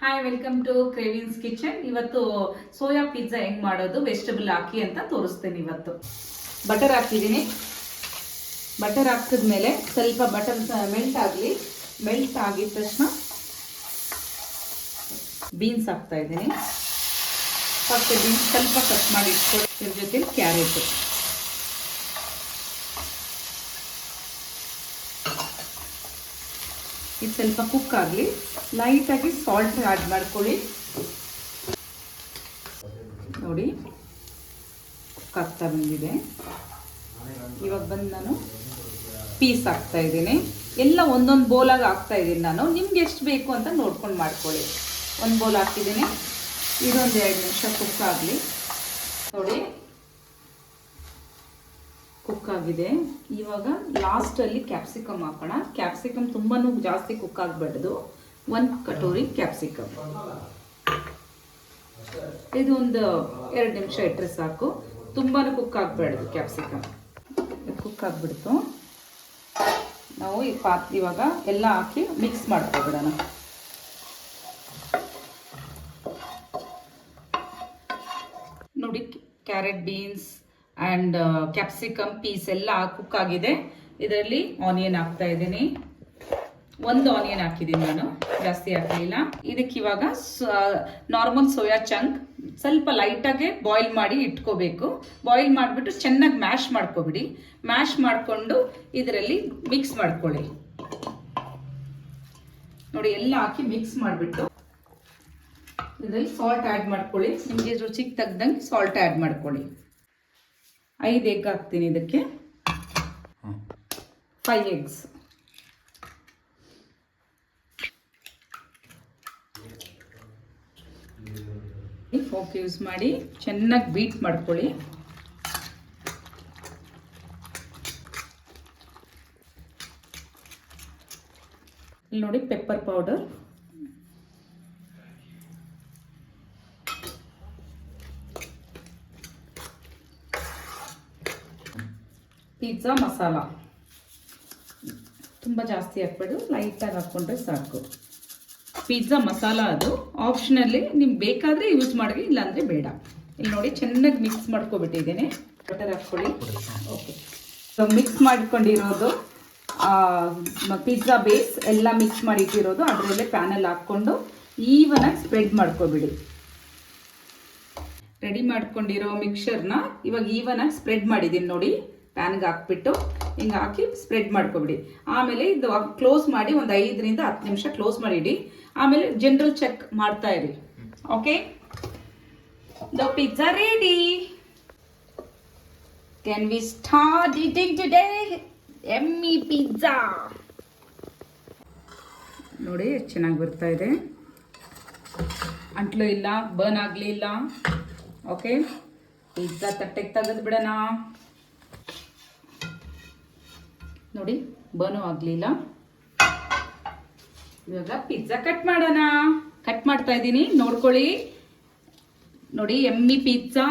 Hi, welcome to Cravings Kitchen. ಇವತ್ತು soya pizza ಹೆಂಗ್ ಮಾಡೋದು ವೆಜಿಟಬಲ್ ಹಾಕಿ ಅಂತ ತೋರಿಸ್ತೇನೆ. ಇವತ್ತು ಬಟರ್ ಹಾಕಿದ್ದೀನಿ. ಬಟರ್ ಹಾಕಿದ್ಮೇಲೆ ಸ್ವಲ್ಪ ಬಟರ್ ಮೆಲ್ಟ್ ಆಗಿದ ತಕ್ಷಣ ಬೀನ್ಸ್ ಹಾಕ್ತಾ ಇದ್ದೀನಿ. ಫಸ್ಟ್ ಬೀನ್ಸ್ ಸ್ವಲ್ಪ ಕಟ್ ಮಾಡಿ ಇಟ್ಕೊಂಡು ಇದ್ರ ಜೊತೆ ಕ್ಯಾರೆಟ್, ಇದು ಸ್ವಲ್ಪ ಕುಕ್ ಆಗಲಿ. ಲೈಟಾಗಿ ಸಾಲ್ಟ್ ಆ್ಯಡ್ ಮಾಡ್ಕೊಳ್ಳಿ. ನೋಡಿ, ಕುಕ್ ಆಗ್ತಾ ಬಂದಿದೆ. ಇವಾಗ ಬಂದು ನಾನು ಪೀಸ್ ಹಾಕ್ತಾ ಇದ್ದೀನಿ. ಎಲ್ಲ ಒಂದೊಂದು ಬೌಲಾಗಿ ಹಾಕ್ತಾ ಇದ್ದೀನಿ ನಾನು. ನಿಮ್ಗೆ ಎಷ್ಟು ಬೇಕು ಅಂತ ನೋಡ್ಕೊಂಡು ಮಾಡ್ಕೊಳ್ಳಿ. ಒಂದು ಬೌಲ್ ಹಾಕಿದ್ದೀನಿ. ಇದೊಂದು 2 ನಿಮಿಷ ಕುಕ್ ಆಗಲಿ. ನೋಡಿ, ಕುಕ್ ಆಗಿದೆ. ಇವಾಗ ಲಾಸ್ಟಲ್ಲಿ ಕ್ಯಾಪ್ಸಿಕಮ್ ಹಾಕೋಣ. ಕ್ಯಾಪ್ಸಿಕಮ್ ತುಂಬಾ ಜಾಸ್ತಿ ಕುಕ್ ಆಗಬಾರ್ದು. 1 ಕಟೋರಿ ಕ್ಯಾಪ್ಸಿಕಮ್. ಇದು ಒಂದು 2 ನಿಮಿಷ ಇಟ್ಟರೆ ಸಾಕು. ತುಂಬಾ ಕುಕ್ ಆಗಬಾರ್ದು ಕ್ಯಾಪ್ಸಿಕಮ್. ಕುಕ್ ಆಗಿಬಿಡ್ತು. ನಾವು ಇವಾಗ ಎಲ್ಲ ಹಾಕಿ ಮಿಕ್ಸ್ ಮಾಡ್ಕೊಬಿಡೋಣ. ನೋಡಿ, carrot, beans and capsicum peas ಎಲ್ಲ ಕುಕ್ ಆಗಿದೆ. ಇದರಲ್ಲಿ ಆನಿಯನ್ ಹಾಕ್ತಾ ಇದ್ದೀನಿ. 1 ಆನಿಯನ್ ಹಾಕಿದ್ದೀನಿ ನಾನು, ಜಾಸ್ತಿ ಹಾಕಲಿಲ್ಲ. ಇದಕ್ಕೆ ಇವಾಗ ನಾರ್ಮಲ್ ಸೋಯಾ ಚಂಕ್ ಸ್ವಲ್ಪ ಲೈಟಾಗೆ ಬಾಯ್ಲ್ ಮಾಡಿ ಇಟ್ಕೋಬೇಕು. ಬಾಯ್ಲ್ ಮಾಡಿಬಿಟ್ಟು ಚೆನ್ನಾಗಿ ಮ್ಯಾಶ್ ಮಾಡ್ಕೊಬಿಡಿ. ಮ್ಯಾಶ್ ಮಾಡಿಕೊಂಡು ಇದರಲ್ಲಿ ಮಿಕ್ಸ್ ಮಾಡ್ಕೊಳ್ಳಿ. ನೋಡಿ, ಎಲ್ಲ ಹಾಕಿ ಮಿಕ್ಸ್ ಮಾಡಿಬಿಟ್ಟು ಇದರಲ್ಲಿ ಸಾಲ್ಟ್ ಆ್ಯಡ್ ಮಾಡ್ಕೊಳ್ಳಿ. ನಿಮಗೆ ರುಚಿಗೆ ತಗ್ದಂಗೆ ಸಾಲ್ಟ್ ಆ್ಯಡ್ ಮಾಡ್ಕೊಳ್ಳಿ. 5 ಎಗ್ ಹಾಕ್ತೀನಿ ಇದಕ್ಕೆ. 5 ಎಗ್ಸ್. ಫೋಕ್ ಯೂಸ್ ಮಾಡಿ ಚೆನ್ನಾಗಿ ಬೀಟ್ ಮಾಡ್ಕೊಳ್ಳಿ. ಇಲ್ಲಿ ನೋಡಿ, ಪೆಪ್ಪರ್ ಪೌಡರ್, ಪಿಜ್ಜಾ ಮಸಾಲ. ತುಂಬ ಜಾಸ್ತಿ ಹಾಕ್ಬೇಡು, ಲೈಟಾಗಿ ಹಾಕ್ಕೊಂಡ್ರೆ ಸಾಕು. ಪಿಜ್ಜಾ ಮಸಾಲ ಅದು ಆಪ್ಷನಲ್ಲಿ, ನಿಮ್ಗೆ ಬೇಕಾದರೆ ಯೂಸ್ ಮಾಡಿ, ಇಲ್ಲಾಂದರೆ ಬೇಡ. ಇಲ್ಲಿ ನೋಡಿ, ಚೆನ್ನಾಗಿ ಮಿಕ್ಸ್ ಮಾಡ್ಕೊಬಿಟ್ಟಿದ್ದೀನಿ. ಬಟರ್ ಹಾಕ್ಕೊಳ್ಳಿ. ಓಕೆ, ಸೊ ಮಿಕ್ಸ್ ಮಾಡ್ಕೊಂಡಿರೋದು ಪಿಜ್ಜಾ ಬೇಸ್ ಎಲ್ಲ ಮಿಕ್ಸ್ ಮಾಡಿಟ್ಟಿರೋದು ಅದರಲ್ಲೇ ಪ್ಯಾನಲ್ಲಿ ಹಾಕ್ಕೊಂಡು ಈವನಾಗಿ ಸ್ಪ್ರೆಡ್ ಮಾಡ್ಕೊಬಿಡಿ. ರೆಡಿ ಮಾಡ್ಕೊಂಡಿರೋ ಮಿಕ್ಸರ್ನ ಇವಾಗ ಈವನಾಗಿ ಸ್ಪ್ರೆಡ್ ಮಾಡಿದ್ದೀನಿ. ನೋಡಿ, ಪ್ಯಾನ್ಗೆ ಹಾಕ್ಬಿಟ್ಟು ಹಿಂಗೆ ಹಾಕಿ ಸ್ಪ್ರೆಡ್ ಮಾಡ್ಕೊಬಿಡಿ. ಆಮೇಲೆ ಇದು ಕ್ಲೋಸ್ ಮಾಡಿ ಒಂದು 5 ರಿಂದ 10 ನಿಮಿಷ ಕ್ಲೋಸ್ ಮಾಡಿಡಿ. ಆಮೇಲೆ ಜನರಲ್ ಚೆಕ್ ಮಾಡ್ತಾ ಇರಿ. Okay, the pizza ready. Can we start eating today? ಎಮ್ಮಿ ಪಿಜ್ಜಾ. ನೋಡಿ, ಎಷ್ಟು ಚೆನ್ನಾಗಿ ಬರ್ತಾ ಇದೆ. ಅಂಟ್ಲು ಇಲ್ಲ, ಬರ್ನ್ ಆಗಲಿಲ್ಲ. ಓಕೆ, ಪಿಜ್ಜಾ ತಟ್ಟೆಗೆ ತೆಗೆದು ಬಿಡೋಣ. ನೋಡಿ, ಬರ್ನು ಆಗಲಿಲ್ಲ. ಇವಾಗ ಪಿಜ್ಜಾ ಕಟ್ ಮಾಡೋಣ. ಕಟ್ ಮಾಡ್ತಾ ಇದ್ದೀನಿ, ನೋಡ್ಕೊಳ್ಳಿ. ನೋಡಿ, ಎಮ್ಮಿ ಪಿಜ್ಜಾ